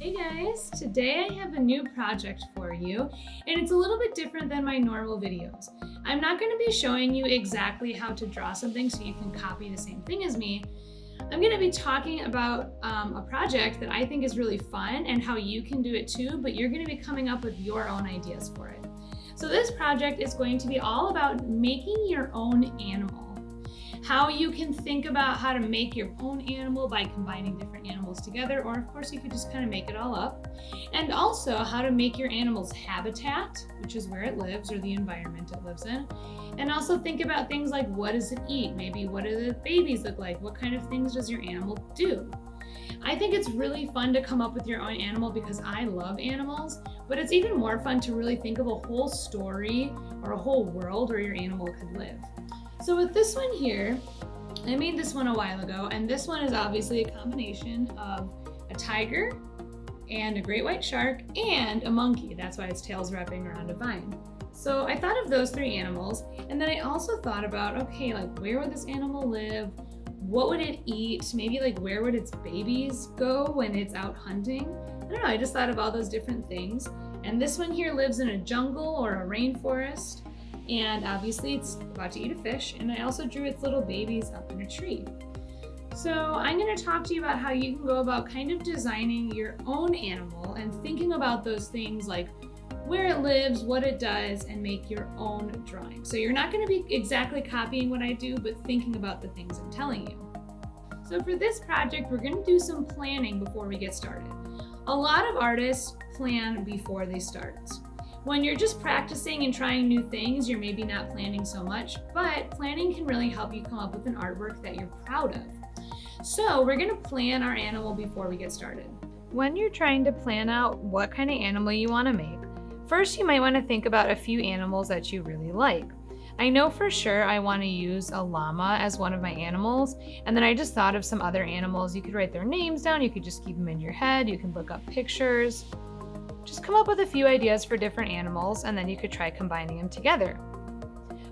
Hey guys, today I have a new project for you and it's a little bit different than my normal videos. I'm not going to be showing you exactly how to draw something so you can copy the same thing as me. I'm going to be talking about a project that I think is really fun and how you can do it too, but you're going to be coming up with your own ideas for it. So this project is going to be all about making your own animal. How you can think about how to make your own animal by combining different animals together, or of course you could just kind of make it all up. And also how to make your animal's habitat, which is where it lives or the environment it lives in. And also think about things like, what does it eat? Maybe what do the babies look like? What kind of things does your animal do? I think it's really fun to come up with your own animal because I love animals, but it's even more fun to really think of a whole story or a whole world where your animal could live. So with this one here, I made this one a while ago, and this one is obviously a combination of a tiger and a great white shark and a monkey. That's why its tail's wrapping around a vine. So I thought of those three animals, and then I also thought about, okay, like where would this animal live? What would it eat? Maybe like where would its babies go when it's out hunting? I don't know, I just thought of all those different things. And this one here lives in a jungle or a rainforest. And obviously it's about to eat a fish, and I also drew its little babies up in a tree. So I'm going to talk to you about how you can go about kind of designing your own animal and thinking about those things like where it lives, what it does, and make your own drawing. So you're not going to be exactly copying what I do, but thinking about the things I'm telling you. So for this project, we're going to do some planning before we get started. A lot of artists plan before they start. When you're just practicing and trying new things, you're maybe not planning so much, but planning can really help you come up with an artwork that you're proud of. So we're going to plan our animal before we get started. When you're trying to plan out what kind of animal you want to make, first you might want to think about a few animals that you really like. I know for sure I want to use a llama as one of my animals, and then I just thought of some other animals. You could write their names down, you could just keep them in your head, you can look up pictures. Just come up with a few ideas for different animals, and then you could try combining them together.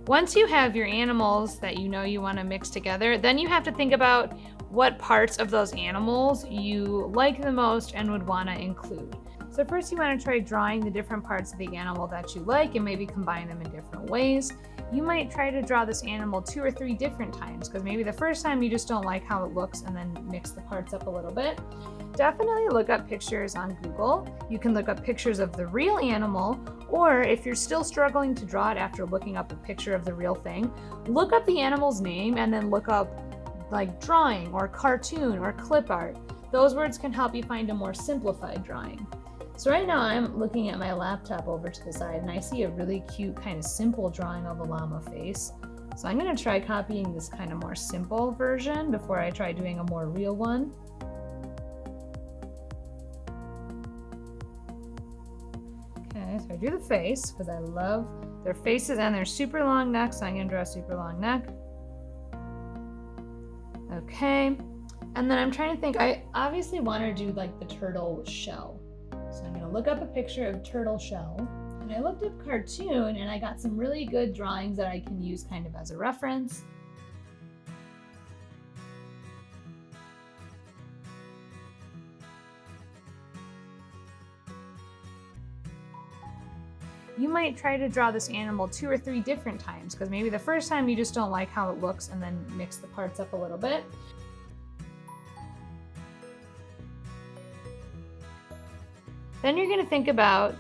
Once you have your animals that you know you want to mix together, then you have to think about what parts of those animals you like the most and would want to include. So first you want to try drawing the different parts of the animal that you like and maybe combine them in different ways. You might try to draw this animal 2 or 3 different times, because maybe the first time you just don't like how it looks, and then mix the parts up a little bit. Definitely look up pictures on Google. You can look up pictures of the real animal, or if you're still struggling to draw it after looking up a picture of the real thing, look up the animal's name and then look up like drawing or cartoon or clip art. Those words can help you find a more simplified drawing. So right now I'm looking at my laptop over to the side, and I see a really cute kind of simple drawing of a llama face. So I'm going to try copying this kind of more simple version before I try doing a more real one. Okay, so I drew the face because I love their faces and their super long neck, so I'm going to draw a super long neck. Okay, and then I'm trying to think, I obviously want to do like the turtle shell. So I'm going to look up a picture of turtle shell, and I looked up cartoon and I got some really good drawings that I can use kind of as a reference. You might try to draw this animal 2 or 3 different times, because maybe the first time you just don't like how it looks, and then mix the parts up a little bit. Then you're going to think about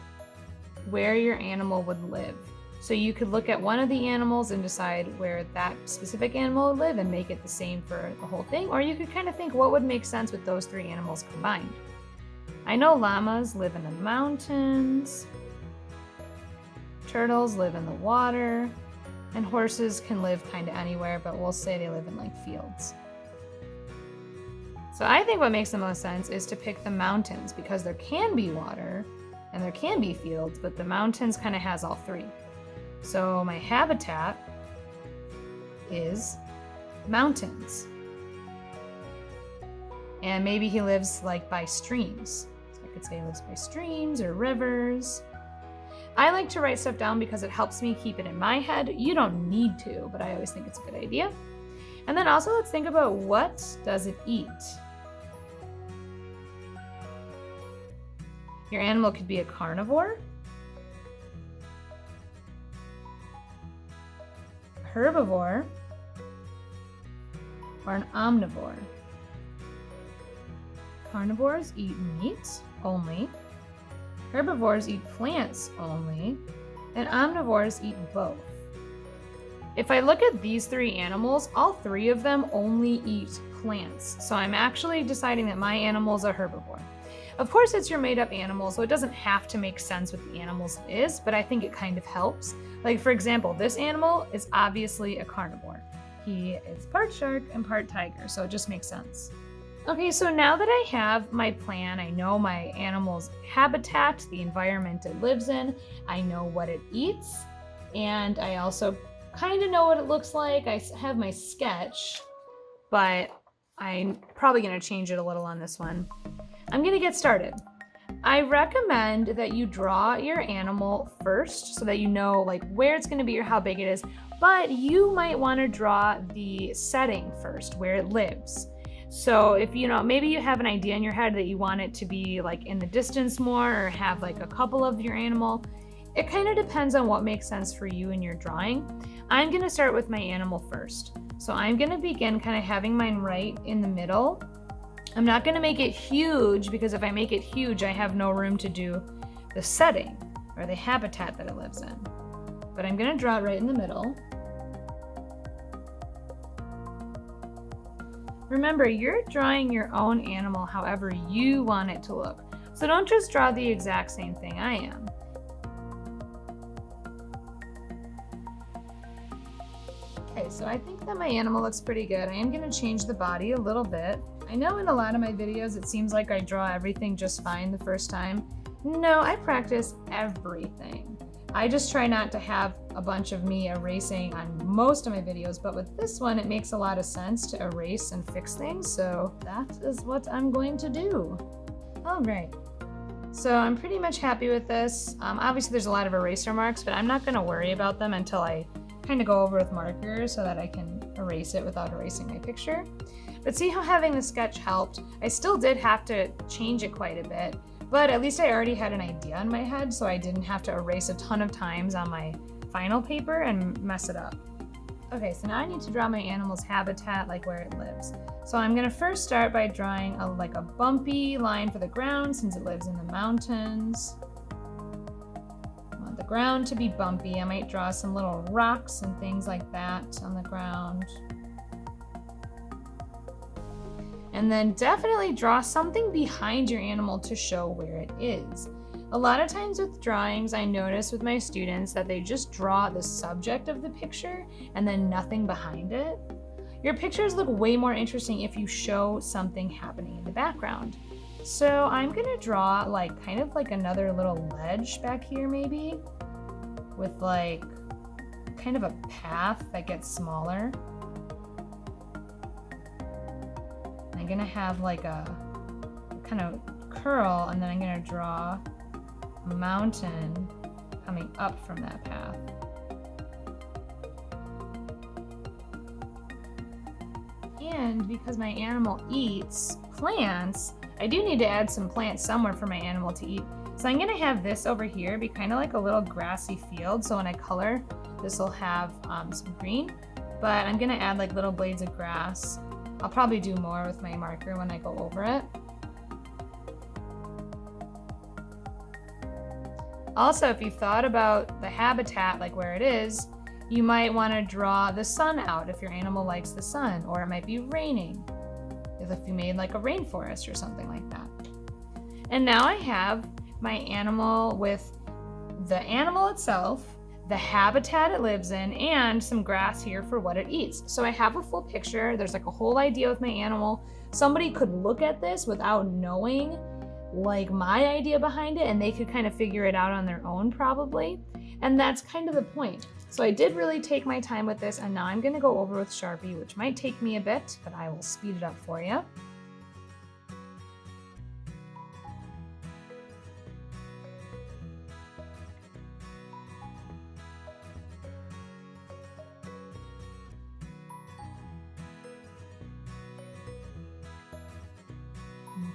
where your animal would live. So you could look at one of the animals and decide where that specific animal would live and make it the same for the whole thing, or you could kind of think what would make sense with those 3 animals combined. I know llamas live in the mountains, turtles live in the water, and horses can live kind of anywhere, but we'll say they live in like fields. So I think what makes the most sense is to pick the mountains, because there can be water and there can be fields, but the mountains kind of has all 3. So my habitat is mountains. And maybe he lives like by streams. So I could say he lives by streams or rivers. I like to write stuff down because it helps me keep it in my head. You don't need to, but I always think it's a good idea. And then also let's think about, what does it eat? Your animal could be a carnivore, a herbivore, or an omnivore. Carnivores eat meat only, herbivores eat plants only, and omnivores eat both. If I look at these three animals, all three of them only eat plants. So I'm actually deciding that my animal's a herbivore. Of course, it's your made up animal, so it doesn't have to make sense what the animal's is, but I think it kind of helps. Like for example, this animal is obviously a carnivore. He is part shark and part tiger, so it just makes sense. Okay, so now that I have my plan, I know my animal's habitat, the environment it lives in, I know what it eats, and I also kind of know what it looks like. I have my sketch, but I'm probably going to change it a little on this one. I'm going to get started. I recommend that you draw your animal first so that you know like where it's going to be or how big it is, but you might want to draw the setting first, where it lives. So if maybe you have an idea in your head that you want it to be like in the distance more or have like a couple of your animal, it kind of depends on what makes sense for you in your drawing. I'm going to start with my animal first. So I'm going to begin kind of having mine right in the middle. I'm not going to make it huge because if I make it huge, I have no room to do the setting or the habitat that it lives in. But I'm going to draw it right in the middle. Remember, you're drawing your own animal however you want it to look. So don't just draw the exact same thing I am. Okay, so I think that my animal looks pretty good. I am going to change the body a little bit. I know in a lot of my videos it seems like I draw everything just fine the first time. No, I practice everything. I just try not to have a bunch of me erasing on most of my videos, but with this one it makes a lot of sense to erase and fix things, so that is what I'm going to do. All right. So I'm pretty much happy with this. Obviously there's a lot of eraser marks, but I'm not going to worry about them until I kind of go over with markers so that I can erase it without erasing my picture. But see how having the sketch helped? I still did have to change it quite a bit, but at least I already had an idea in my head, so I didn't have to erase a ton of times on my final paper and mess it up. Okay, so now I need to draw my animal's habitat, like where it lives. So I'm gonna first start by drawing a bumpy line for the ground since it lives in the mountains. I want the ground to be bumpy. I might draw some little rocks and things like that on the ground. And then definitely draw something behind your animal to show where it is. A lot of times with drawings, I notice with my students that they just draw the subject of the picture and then nothing behind it. Your pictures look way more interesting if you show something happening in the background. So I'm gonna draw kind of another little ledge back here maybe, with kind of a path that gets smaller. I'm gonna have a kind of curl, and then I'm gonna draw a mountain coming up from that path. And because my animal eats plants, I do need to add some plants somewhere for my animal to eat. So I'm gonna have this over here be kind of like a little grassy field. So when I color, this will have some green, but I'm gonna add little blades of grass. I'll probably do more with my marker when I go over it. Also, if you thought about the habitat, where it is, you might want to draw the sun out if your animal likes the sun, or it might be raining if you made a rainforest or something like that. And now I have my animal with the animal itself, the habitat it lives in, and some grass here for what it eats. So I have a full picture. There's a whole idea with my animal. Somebody could look at this without knowing my idea behind it, and they could kind of figure it out on their own probably. And that's kind of the point. So I did really take my time with this, and now I'm gonna go over with Sharpie, which might take me a bit, but I will speed it up for you.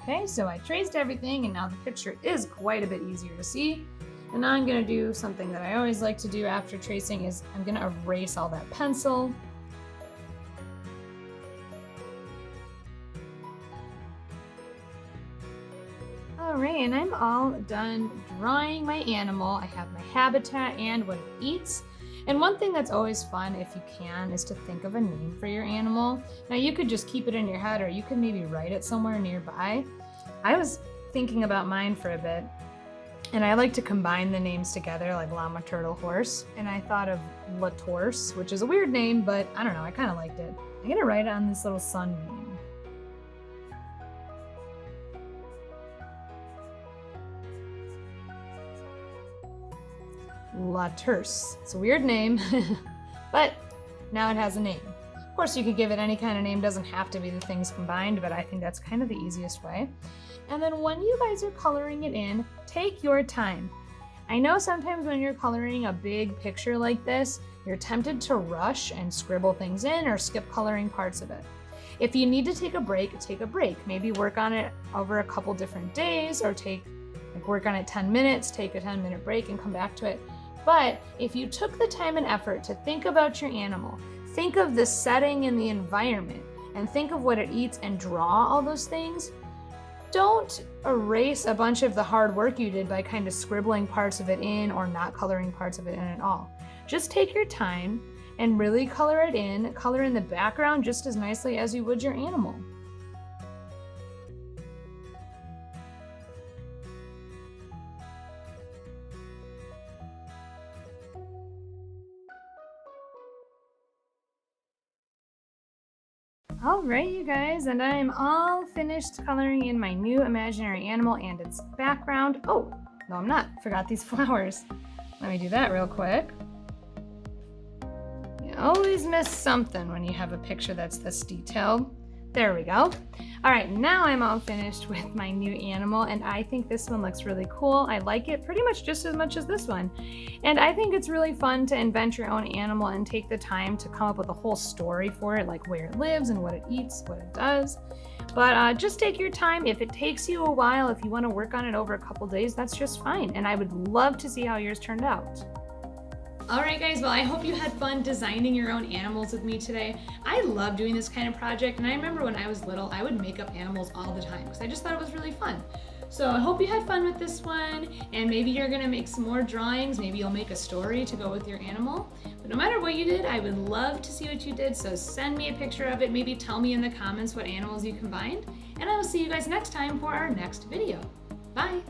Okay, so I traced everything and now the picture is quite a bit easier to see. And now I'm gonna do something that I always like to do after tracing is I'm gonna erase all that pencil. All right, and I'm all done drawing my animal. I have my habitat and what it eats. And one thing that's always fun, if you can, is to think of a name for your animal. Now you could just keep it in your head or you could maybe write it somewhere nearby. I was thinking about mine for a bit, and I like to combine the names together like llama, turtle, horse. And I thought of La Torse, which is a weird name, but I don't know, I kind of liked it. I'm gonna write it on this little sun name. La Terse. It's a weird name, but now it has a name. Of course, you could give it any kind of name, doesn't have to be the things combined, but I think that's kind of the easiest way. And then when you guys are coloring it in, take your time. I know sometimes when you're coloring a big picture like this, you're tempted to rush and scribble things in or skip coloring parts of it. If you need to take a break, take a break. Maybe work on it over a couple different days or work on it 10 minutes, take a 10-minute break and come back to it. But if you took the time and effort to think about your animal, think of the setting and the environment, and think of what it eats and draw all those things, don't erase a bunch of the hard work you did by kind of scribbling parts of it in or not coloring parts of it in at all. Just take your time and really color in the background just as nicely as you would your animal. All right, you guys, and I'm all finished coloring in my new imaginary animal and its background. Oh, no, I'm not. Forgot these flowers. Let me do that real quick. You always miss something when you have a picture that's this detailed. There we go. All right, now I'm all finished with my new animal, and I think this one looks really cool. I like it pretty much just as much as this one. And I think it's really fun to invent your own animal and take the time to come up with a whole story for it, like where it lives and what it eats, what it does. But just take your time. If it takes you a while, if you want to work on it over a couple days, that's just fine. And I would love to see how yours turned out. All right, guys, well, I hope you had fun designing your own animals with me today. I love doing this kind of project, and I remember when I was little, I would make up animals all the time because I just thought it was really fun. So I hope you had fun with this one, and maybe you're gonna make some more drawings. Maybe you'll make a story to go with your animal. But no matter what you did, I would love to see what you did, so send me a picture of it. Maybe tell me in the comments what animals you combined, and I will see you guys next time for our next video. Bye.